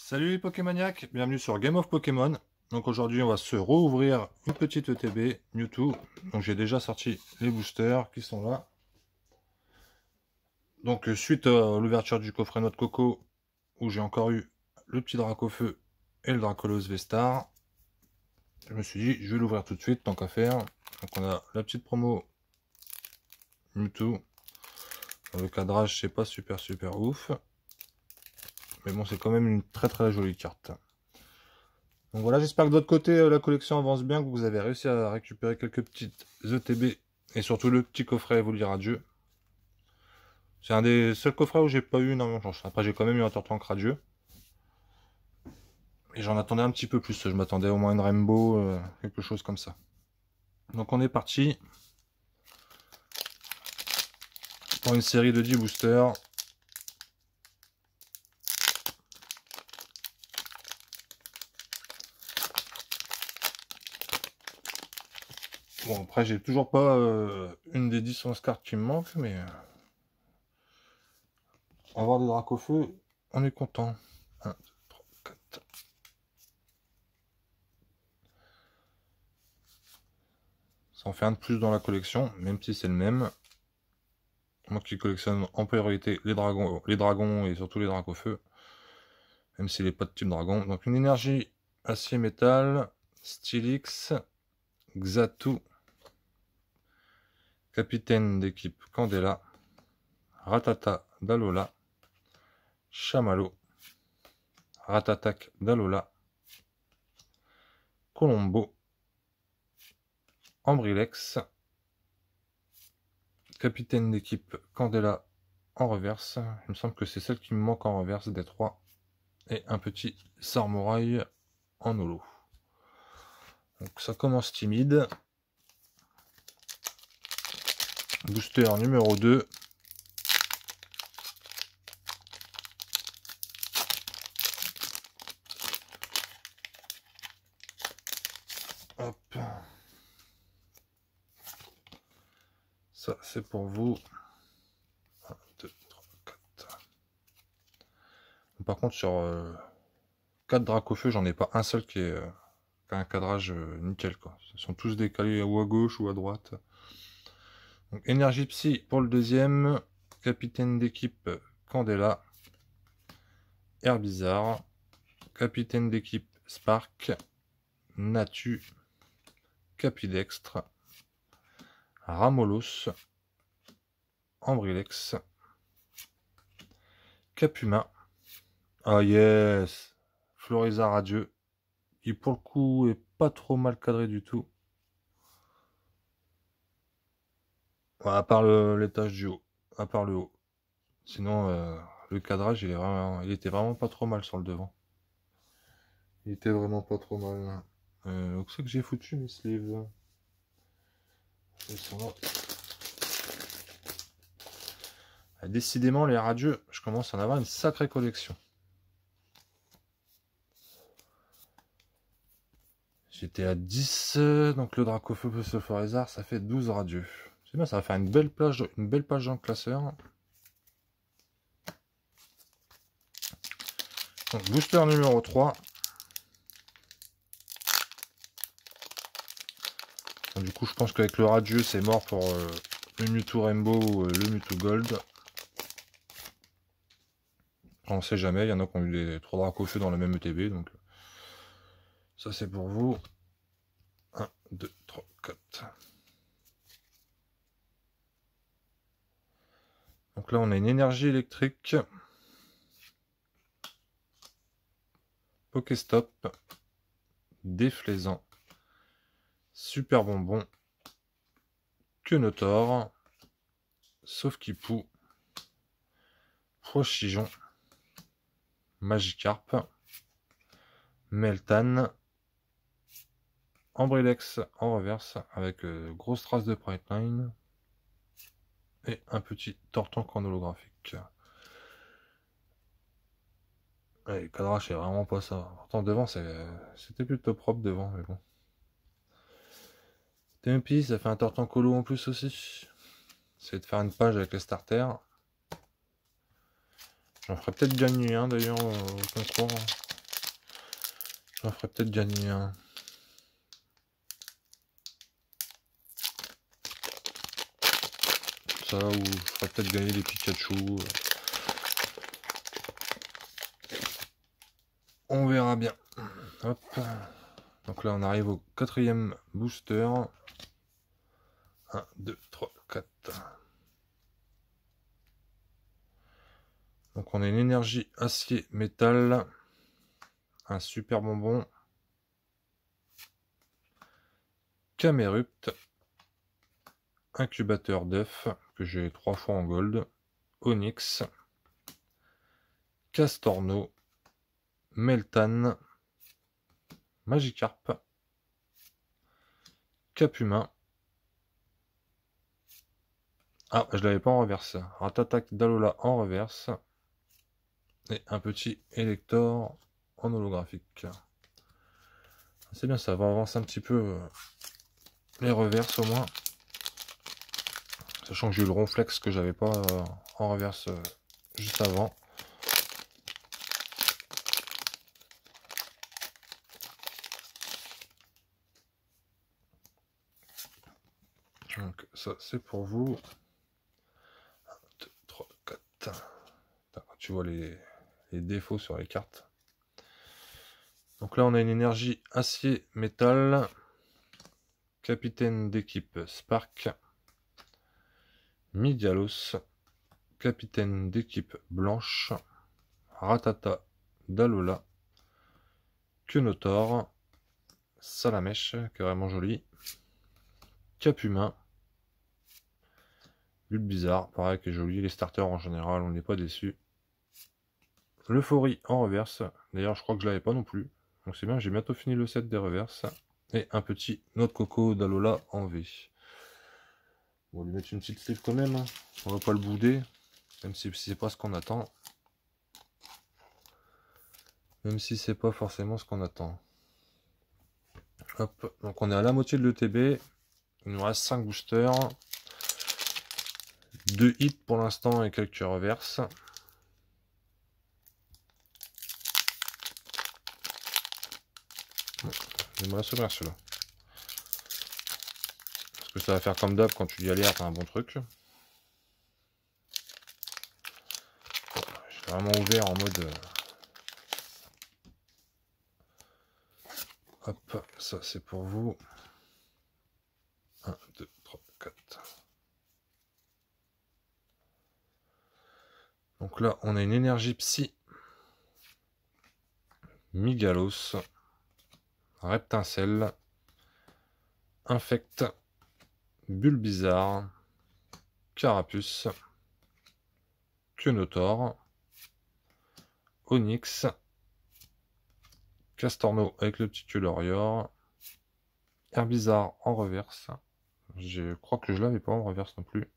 Salut les Pokémaniacs, bienvenue sur Game of Pokémon. Donc aujourd'hui on va se rouvrir une petite ETB Mewtwo. Donc j'ai déjà sorti les boosters qui sont là. Donc suite à l'ouverture du coffret Noix de Coco, où j'ai encore eu le petit Dracofeu et le Dracolos V-Star, je me suis dit je vais l'ouvrir tout de suite tant qu'à faire. Donc on a la petite promo Mewtwo. Le cadrage c'est pas super ouf. Mais bon, c'est quand même une très jolie carte. Donc voilà, j'espère que de votre côté, la collection avance bien, que vous avez réussi à récupérer quelques petites ETB. Et surtout le petit coffret vous dire adieu. C'est un des seuls coffrets où j'ai pas eu énormément de chance. Après, j'ai quand même eu un Turtwig radieux. Et j'en attendais un petit peu plus. Je m'attendais au moins une Rainbow, quelque chose comme ça. Donc on est parti pour une série de 10 boosters. Bon, après, j'ai toujours pas une des 10-11 cartes qui me manquent, mais avoir des Dracofeu, on est content. 1, 2, 3, 4. Ça en fait un de plus dans la collection, même si c'est le même. Moi qui collectionne en priorité les dragons et surtout les Dracofeu. Même s'il n'est pas de type dragon. Donc une énergie acier métal, Stylix, Xatu, capitaine d'équipe Candela, Ratata d'Alola, Chamallow, Ratatak d'Alola, Colombo, Ambrilex, capitaine d'équipe Candela en reverse. Il me semble que c'est celle qui me manque en reverse des 3. Et un petit Samouraï en holo. Donc ça commence timide. Booster numéro 2. Hop. Ça c'est pour vous. 1, 2, 3, 4. Par contre sur 4 Dracofeu, j'en ai pas un seul qui a un cadrage nickel quoi. Ils sont tous décalés ou à gauche ou à droite. Donc énergie psy pour le deuxième. Capitaine d'équipe Candela. Herbizarre. Capitaine d'équipe Spark. Natu. Capidextre. Ramolos. Ambrilex. Capuma. Ah yes, Florizard radieux. Qui pour le coup est pas trop mal cadré du tout. Ouais, à part l'étage du haut. À part le haut. Sinon, le cadrage, il était vraiment pas trop mal sur le devant. Il était vraiment pas trop mal. Où c'est que j'ai foutu mes sleeves? Ils sont là. Ah, décidément, les radieux, je commence à en avoir une sacrée collection. J'étais à 10, donc le Dracofeu plus le Florizard, ça fait 12 radieux. C'est bien, ça va faire une belle page dans le classeur. Donc, booster numéro 3. Donc, du coup, je pense qu'avec le radieux, c'est mort pour le Mewtwo Rainbow ou le Mewtwo Gold. On sait jamais, il y en a qui ont eu des 3 Dracofeu dans la même ETB, donc ça c'est pour vous. 1, 2, 3, 4. Donc là on a une énergie électrique. Pokéstop. Déflaisant. Super bonbon. Quenotor. Sauf-qui-pou. Prochijon. Magikarp. Meltan. Ambrilex en reverse avec grosse trace de Brightline. Et un petit Tortank en holographique. Ouais, le cadrage c'est vraiment pas ça. Pourtant devant c'était plutôt propre devant, mais bon. Tempi, ça fait un Tortank holo en plus aussi. C'est de faire une page avec les starters. J'en ferai peut-être gagner un d'ailleurs au concours. j'en ferai peut-être gagner un. Ça, ou je ferai peut-être gagner les Pikachu. On verra bien. Hop. Donc là, on arrive au 4e booster. 1, 2, 3, 4. Donc on a une énergie acier métal. Un super bonbon. Camerupt. Incubateur d'œufs, que j'ai 3 fois en gold. Onyx. Castorno. Meltan. Magikarp. Capumin. Ah, je l'avais pas en reverse. Ratatak d'Alola en reverse. Et un petit Elector en holographique. C'est bien, ça va avancer un petit peu les reverses au moins. Sachant que j'ai eu le ronflex que j'avais pas en reverse juste avant. Donc ça c'est pour vous. 1, 2, 3, 4. Tu vois les défauts sur les cartes. Donc là on a une énergie acier métal. Capitaine d'équipe Spark. Midialos. Capitaine d'équipe blanche. Ratata d'Alola. Quenotor. Salamèche, qui est vraiment joli. Capumin. Bulbizarre, pareil, qui est joli. Les starters en général, on n'est pas déçu. L'euphorie en reverse. D'ailleurs, je crois que je l'avais pas non plus. Donc c'est bien, j'ai bientôt fini le set des reverses. Et un petit noix de coco d'Alola en V. On va lui mettre une petite sleeve quand même. Hein. On va pas le bouder. Même si c'est pas ce qu'on attend. Même si c'est pas forcément ce qu'on attend. Hop, donc on est à la moitié de l'ETB. Il nous reste 5 boosters. 2 hits pour l'instant et quelques reverses. J'aimerais s'ouvrir celui-là. Parce que ça va faire comme d'hab quand tu galères, t'as un bon truc. J'ai vraiment ouvert en mode... Hop, ça c'est pour vous. 1, 2, 3, 4. Donc là, on a une énergie psy. Migalos. Reptincelle. Infect. Bulbizarre. Carapuce. Quenotor. Onyx. Castorno avec le petit Culorior. Herbizarre en reverse. Je crois que je l'avais pas en reverse non plus.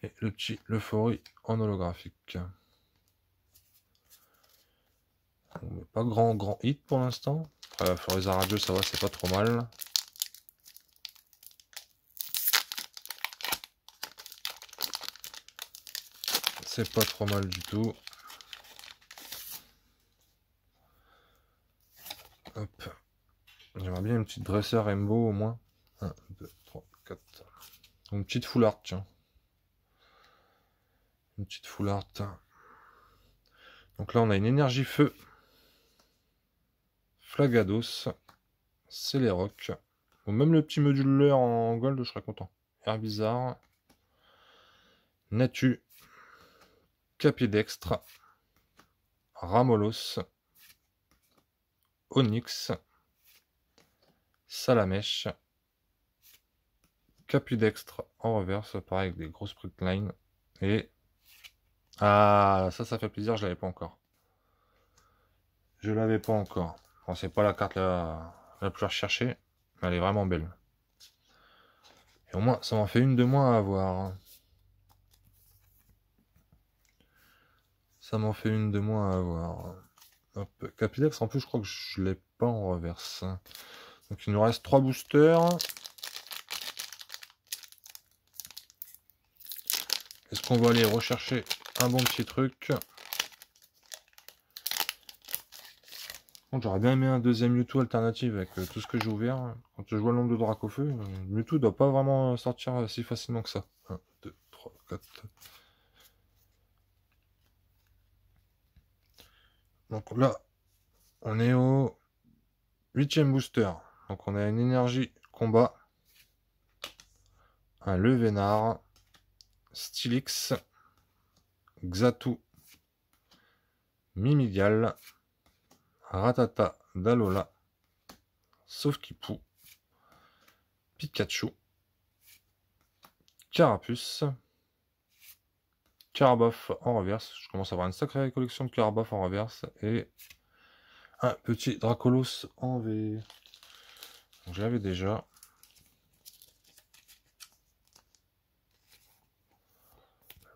Et le petit Euphorie en holographique. Bon, pas grand hit pour l'instant. Après, Foreza Radio, ça va, c'est pas trop mal. C'est pas trop mal du tout. Hop. J'aimerais bien une petite dresseur Rainbow au moins. 1, 2, 3, 4. Une petite full art, tiens. Une petite full art. Donc là, on a une énergie feu. Flagados. Céléroc. Ou même le petit modulaire en gold, je serais content. Herbizarre. Natu. Capidextre. Ramolos. Onyx. Salamèche. Capudextre en reverse, pareil avec des grosses prickline. Et... Ah, ça fait plaisir, je l'avais pas encore. Je l'avais pas encore. Bon, c'est pas la carte la plus recherchée, mais elle est vraiment belle. Et au moins, ça m'en fait une de moins à avoir. Ça m'en fait une de moins à avoir. Hop, Capudextre, en plus, je crois que je l'ai pas en reverse. Donc il nous reste 3 boosters. Est-ce qu'on va aller rechercher un bon petit truc? J'aurais bien aimé un deuxième Mewtwo alternative avec tout ce que j'ai ouvert. Quand je vois le nombre de Dracofeu, Mewtwo doit pas vraiment sortir si facilement que ça. 1, 2, 3, 4. Donc là, on est au 8e booster. Donc on a une énergie combat, un Levénard, Stylix, Xatu, Mimigal, Ratata d'Alola, Sauf-Kipou, Pikachu, Carapuce, Caraboff en reverse. Je commence à avoir une sacrée collection de Caraboff en reverse. Et un petit Dracolos en V. J'avais déjà.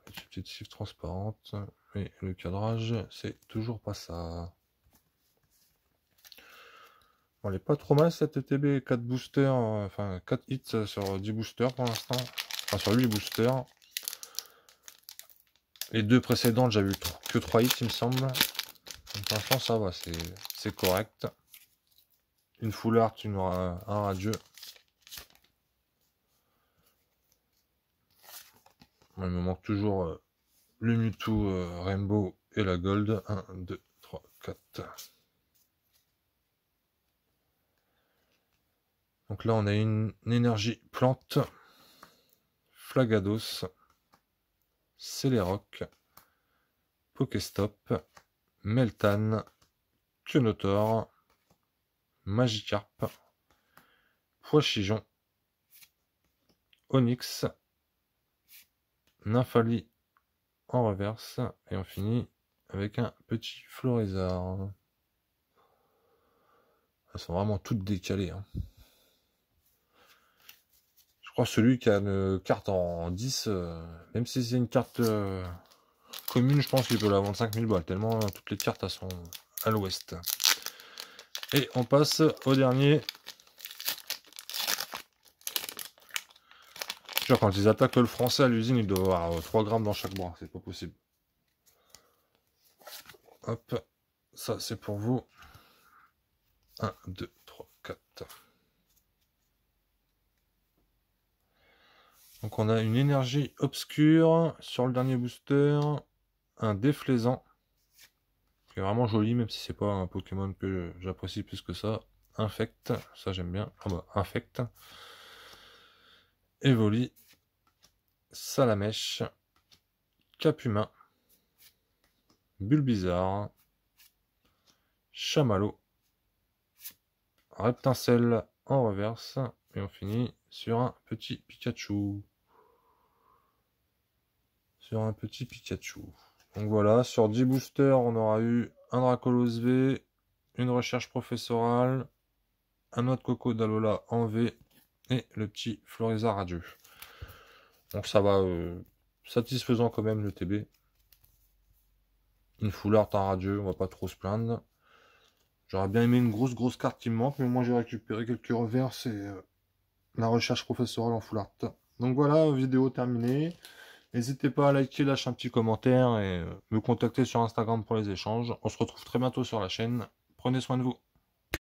Une petite chiffre transparente. Et le cadrage, c'est toujours pas ça. Bon, elle est pas trop mal cette ETB. 4 boosters, enfin 4 hits sur 10 boosters pour l'instant. Enfin sur 8 boosters. Les deux précédentes, j'avais eu que 3 hits, il me semble. Donc, pour l'instant, ça va, c'est correct. Une full art, un radieux. Il me manque toujours le Mewtwo Rainbow et la Gold. 1, 2, 3, 4. Donc là, on a une énergie plante. Flagados. Celeroc. Pokéstop. Meltan. Quenotor. Magikarp. Poichijon. Onyx. Nymphali en reverse. Et on finit avec un petit Florizard. Elles sont vraiment toutes décalées. Hein. Je crois que celui qui a une carte en 10, même si c'est une carte commune, je pense qu'il peut la vendre 5000 balles, tellement toutes les cartes elles sont à l'ouest. Et on passe au dernier. Genre, quand ils attaquent le français à l'usine, il doit avoir 3 grammes dans chaque bras, c'est pas possible. Hop, ça c'est pour vous. 1, 2, 3, 4. Donc on a une énergie obscure sur le dernier booster, un déflaisant, qui est vraiment joli, même si c'est pas un Pokémon que j'apprécie plus que ça. Infect, ça j'aime bien. Ah bah, Infect. Evoli, Salamèche, Capumin, Bulbizarre, Chamallow, Reptincelle en reverse, et on finit sur un petit Pikachu. Donc voilà, sur 10 boosters, on aura eu un Dracolos V, une recherche professorale, un noix de coco d'Alola en V, et le petit Florizard radieux. Donc ça va, satisfaisant quand même le TB. Une full art en radieux, on va pas trop se plaindre. J'aurais bien aimé une grosse carte qui me manque, mais moi j'ai récupéré quelques reverses et la recherche professorale en full art. Donc voilà, vidéo terminée. N'hésitez pas à liker, lâcher un petit commentaire et me contacter sur Instagram pour les échanges. On se retrouve très bientôt sur la chaîne. Prenez soin de vous.